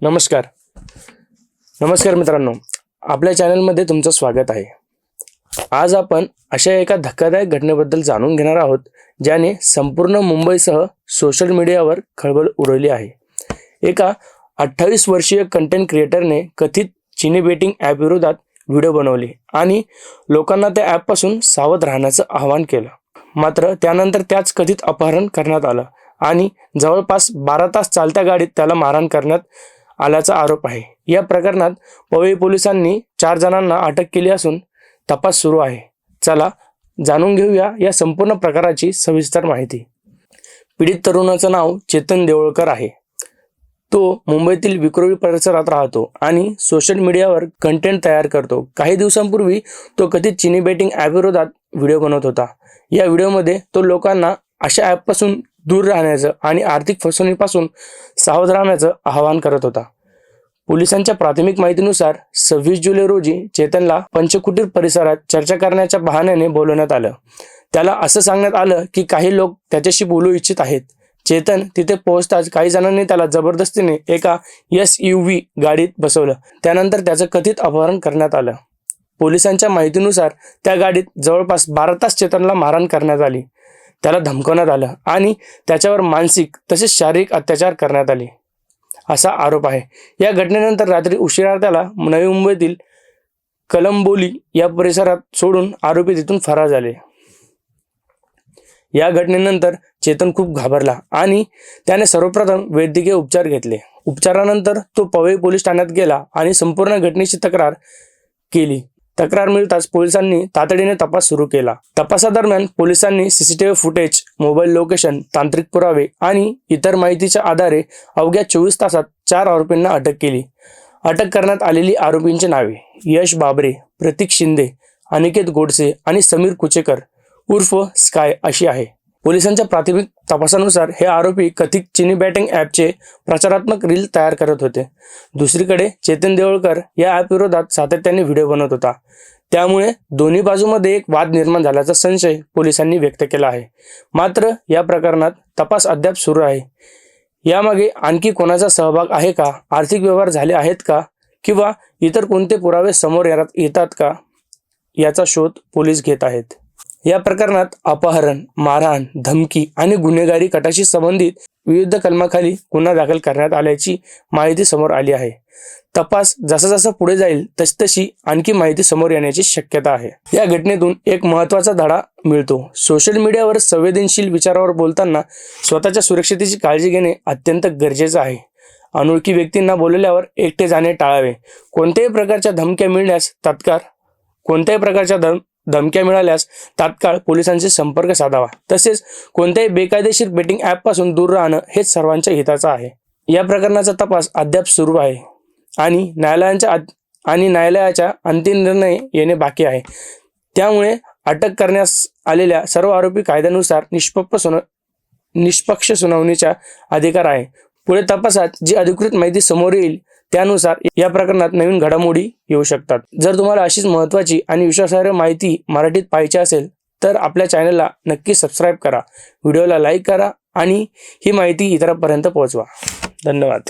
नमस्कार मित्रांनो, आपल्या चॅनलमध्ये तुमचं स्वागत आहे। आज आपण अशा एका धक्कादायक घटनेबद्दल जाणून घेणार आहोत ज्याने संपूर्ण मुंबईसह सोशल मीडियावर खळबळ उडवली आहे। एका 28 वर्षीय कंटेंट क्रिएटरने कथित चिनी बेटिंग ॲप विरोधात व्हिडिओ बनवले आणि लोकांना त्या ॲपपासून सावध राहण्याचं आवाहन केलं। मात्र त्यानंतर त्याच कथित अपहरण करण्यात आलं आणि जवळपास 12 तास चालत्या गाडीत त्याला मारहाण करण्यात आल्याचा आरोप आहे। या प्रकरणात पवई पोलिसांनी 4 जणांना अटक केली असून तपास सुरू आहे। चला जाणून घेऊया या संपूर्ण प्रकाराची सविस्तर माहिती। पीडित तरुणाचं नाव चेतन देवळकर आहे। तो मुंबईतील विक्रोळी परिसरात राहतो आणि सोशल मीडियावर कंटेंट तयार करतो। काही दिवसांपूर्वी तो कथित चिनी बेटिंग ॲप विरोधात व्हिडिओ बनवत होता। या व्हिडिओमध्ये तो लोकांना अशा ॲपपासून दूर राहण्याचं आणि आर्थिक फसवणुकीपासून सावध राहण्याचं आवाहन करत होता। पोलिसांच्या प्राथमिक माहितीनुसार 26 जुलै रोजी चेतनला पंचकुटीर परिसरात चर्चा करण्याच्या बहाण्याने बोलवण्यात आलं। त्याला असं सांगण्यात आलं की काही लोक त्याच्याशी बोलू इच्छित आहेत। चेतन तिथे पोहोचताच काही जणांनी त्याला जबरदस्तीने एका SUV गाडीत बसवलं। त्यानंतर त्याचं कथित अपहरण करण्यात आलं। पोलिसांच्या माहितीनुसार त्या गाडीत जवळपास 12 तास चेतनला मारहाण करण्यात आली। त्याला धमकवण्यात आलं आणि त्याच्यावर मानसिक तसेच शारीरिक अत्याचार करण्यात आले असा आरोप आहे। या घटनेनंतर रात्री उशिरा त्याला नवी मुंबईतील कलंबोली या परिसरात सोडून आरोपी तिथून फरार झाले। या घटनेनंतर चेतन खूप घाबरला आणि त्याने सर्वप्रथम वैद्यकीय उपचार घेतले। उपचारानंतर तो पवई पोलीस ठाण्यात गेला आणि संपूर्ण घटनेची तक्रार केली। तक्रार मिळताच पोलिसांनी तातडीने तपास सुरू केला। तपासादरम्यान पोलिसांनी CCTV फुटेज, मोबाईल लोकेशन, तांत्रिक पुरावे आणि इतर माहितीच्या आधारे अवघ्या 24 तासात 4 आरोपींना अटक केली। अटक करण्यात आलेली आरोपींची नावे यश बाबरे, प्रतीक शिंदे, अनिकेत गोडसे आणि समीर कुचेकर उर्फ स्काय अशी आहे। पोलिसांच्या प्राथमिक तपासानुसार हे आरोपी कथित चिनी बॅटिंग ॲपचे प्रचारात्मक रील तयार करत होते। दुसरीकडे चेतन देवळकर या ॲप विरोधात सातत्याने व्हिडिओ बनवत होता। त्यामुळे दोन्ही बाजूमध्ये एक वाद निर्माण झाल्याचा संशय पोलिसांनी व्यक्त केला आहे। मात्र या प्रकरणात तपास अद्याप सुरू आहे। यामागे आणखी कोणाचा सहभाग आहे का, आर्थिक व्यवहार झाले आहेत का किंवा इतर कोणते पुरावे समोर येतात का याचा शोध पोलीस घेत आहेत। या प्रकरणात अपहरण, मारहाण, धमकी आणि गुन्हेगारी कटाशी संबंधित विविध कलमाखाली गुन्हा दाखल करण्यात आल्याची माहिती समोर आली आहे। तपास जसा पुढे जाईल तशी आणखी माहिती समोर येण्याची शक्यता आहे। या घटनेतून एक महत्त्वाचा धडा मिळतो। सोशल मीडियावर संवेदनशील विचारावर बोलताना स्वतःच्या सुरक्षेची काळजी घेणे अत्यंत गरजेचं आहे। अनोळखी व्यक्तींना बोलल्यावर एकटे जाणे टाळावे। कोणत्याही प्रकारच्या धमक्या मिळाल्यास तात्काळ पोलिसांशी संपर्क साधावा। तसेच कोणत्याही बेकायदेशीर बेटिंग ॲपपासून दूर राहणं हेच सर्वांच्या हिताचं आहे। या प्रकरणाचा तपास अद्याप सुरू आहे आणि न्यायालयाच्या अंतिम निर्णय येणे बाकी आहे। त्यामुळे अटक करण्यास आलेल्या सर्व आरोपी कायद्यानुसार निष्पक्ष सुनावणीचा अधिकार आहे। पुढे तपासात जी अधिकृत माहिती समोर येईल त्यानुसार या प्रकरणात नवीन घडामोडी येऊ शकतात। जर तुम्हाला अशीच महत्त्वाची आणि विश्वासार्ह माहिती मराठीत पाहायची असेल तर आपल्या चॅनलला नक्की सबस्क्राईब करा, व्हिडिओला लाईक करा आणि ही माहिती इतरांपर्यंत पोहोचवा। धन्यवाद।